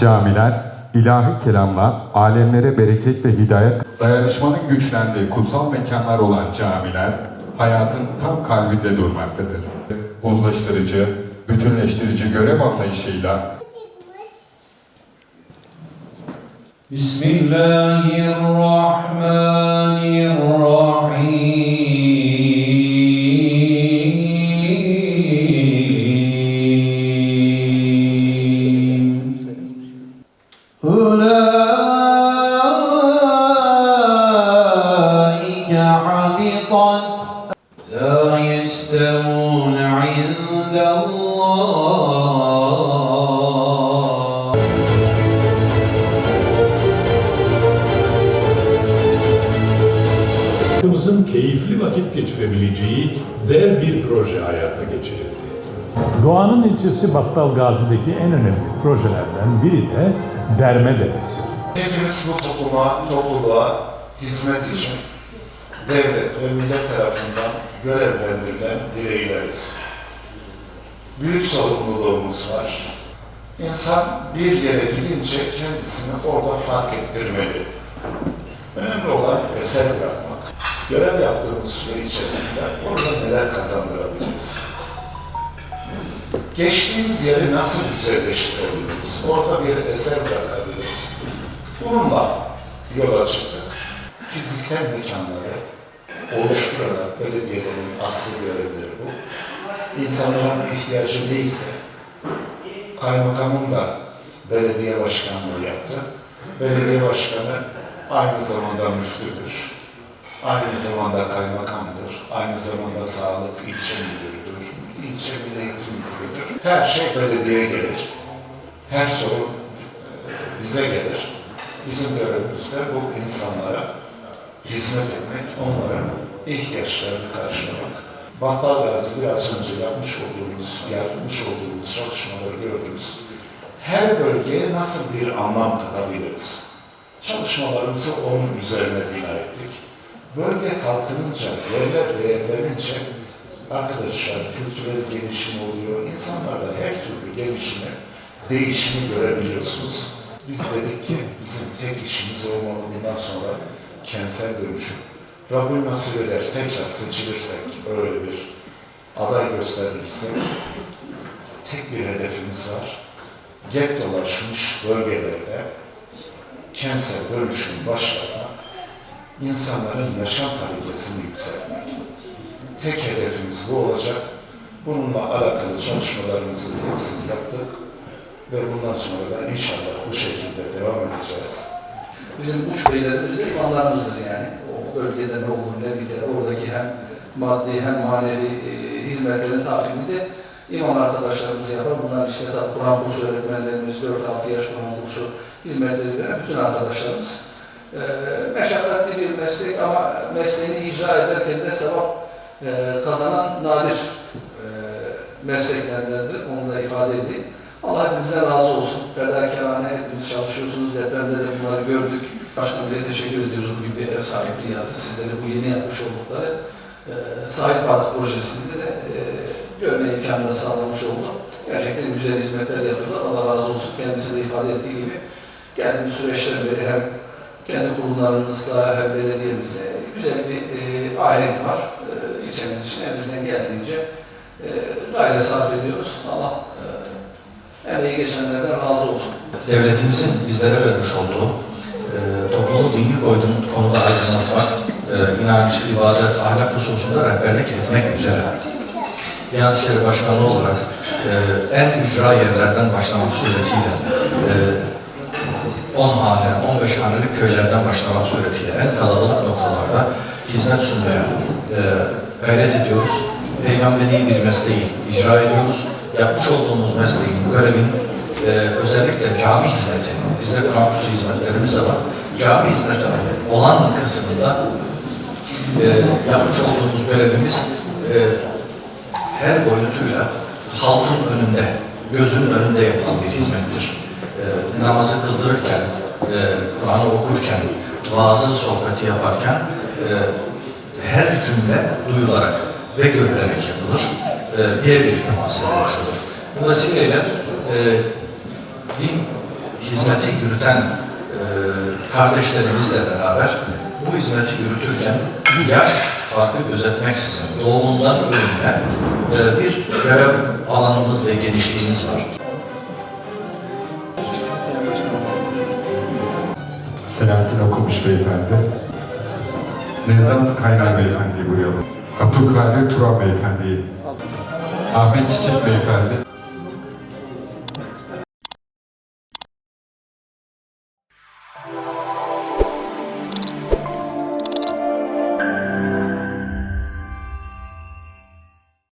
Camiler, ilahi kelamla alemlere bereket ve hidayet, dayanışmanın güçlendiği kutsal mekanlar olan camiler, hayatın tam kalbinde durmaktadır. Uzlaştırıcı, bütünleştirici görev anlayışıyla Bismillahirrahmanirrahim. Ulaike habitat la yestevun indallah. Halkımızın keyifli vakit geçirebileceği dev bir proje hayata geçirildi. Doğanın ilçesi Battalgazi'deki en önemli projelerden biri de Derme Deresi. Hepimiz bu topluluğa hizmet için devlet ve millet tarafından görevlendirilen bireyleriz. Büyük sorumluluğumuz var. İnsan bir yere gidince kendisini orada fark ettirmeli. Önemli olan eser bırakmak. Görev yaptığımız süre içerisinde orada neler kazandırabiliriz? Geçtiğimiz yeri nasıl güzelleştirebiliriz? Orada bir eser bırakabiliriz. Bununla yola çıktık. Fiziksel mekanları oluşturarak belediyelerin asıl görevleri bu. İnsanların ihtiyacı neyse, kaymakamın da belediye başkanlığı yaptı. Belediye başkanı aynı zamanda müftüdür. Aynı zamanda kaymakamdır. Aynı zamanda sağlık ilçe müdürüdür. İlçe milli eğitim müdürüdür. Her şey belediyeye gelir. Her sorun bize gelir. Bizim görevimiz de bu insanlara hizmet etmek, onların ihtiyaçlarını karşılamak. Battalgazi biraz önce yapmış olduğumuz çalışmaları gördünüz. Her bölgeye nasıl bir anlam katabiliriz? Çalışmalarımızı onun üzerine bina ettik. Bölge kalkınınca, yerler değerlenince arkadaşlar kültürel gelişim oluyor. İnsanlarda her türlü gelişimi, değişimi görebiliyorsunuz. Biz dedik ki bizim tek işimiz olmalı bundan sonra kentsel dönüşüm. Rabbim nasip eder tekrar seçilirsek, öyle bir aday gösterirsek tek bir hedefimiz var. Gettolaşmış bölgelerde kentsel dönüşüm başlatmak, insanların yaşam kalitesini yükseltmek. Tek hedefimiz bu olacak. Bununla alakalı çalışmalarımızın hepsini yaptık ve bundan sonra da inşallah bu şekilde devam edeceğiz. Bizim uç beylerimiz de imamlarımızdır yani. O bölgede ne olur ne biter, oradaki hem maddi hem manevi hizmetlerin takibini de imam arkadaşlarımız yapar. Bunlar işte Kur'an kursu öğretmenlerimiz, 4-6 yaş Kur'an kursu hizmetleri veren bütün arkadaşlarımız. Meşakkatli bir meslek ama mesleğini icra ederken de sevap kazanan nadir mesleklerdendir. Onu da ifade edeyim. Allah hepinizden razı olsun. Fedakarane hepiniz çalışıyorsunuz. Depremde de bunları gördük. Başkan Bey'e teşekkür ediyoruz. Bugün bir ev sahipliği yaptı. Sizlere bu yeni yapmış oldukları Sahil Park projesinde de görme imkanı da sağlamış oldu. Gerçekten güzel hizmetler yapıyorlar. Allah razı olsun. Kendisi de ifade ettiği gibi geldiğimiz süreçten beri hem kendi kurumlarımızla hem belediyemizle güzel bir ahenk var. İlçemiz için elimizden geldiğince gayret sarf ediyoruz. Allah emeği geçenlerden razı olsun. Devletimizin bizlere vermiş olduğu toplumu dini konuda aydınlatmak, inanç, ibadet, ahlak hususunda rehberlik etmek üzere Diyanet İşleri Başkanı olarak en ücra yerlerden başlamak suretiyle 10 hane, 15 hanelik köylerden başlamak suretiyle en kalabalık noktalarda hizmet sunmaya gayret ediyoruz. Peygamberi bir mesleği icra ediyoruz. Yapmış olduğumuz mesleğin, görevin özellikle cami hizmeti, bizde Kur'an kursu hizmetlerimiz de var. Cami hizmeti olan kısmında yapmış olduğumuz görevimiz her boyutuyla halkın önünde, gözünün önünde yapılan bir hizmettir. Namazı kıldırırken, Kur'an'ı okurken, vaazı sohbeti yaparken her cümle duyularak ve görülerek yapılır. Birebir temas oluşulur. Bu vesileyle din hizmeti yürüten kardeşlerimizle beraber bu hizmeti yürütürken yaş farkı gözetmeksizin doğumundan ölümüne bir görev alanımız ve genişliğimiz var. Selahattin Okumuş Beyefendi. Nevzat Kaynar Beyefendi'yi buraya alalım. Abdülkadir Turan Beyefendi'yi. Ahmet Çiçek Beyefendi.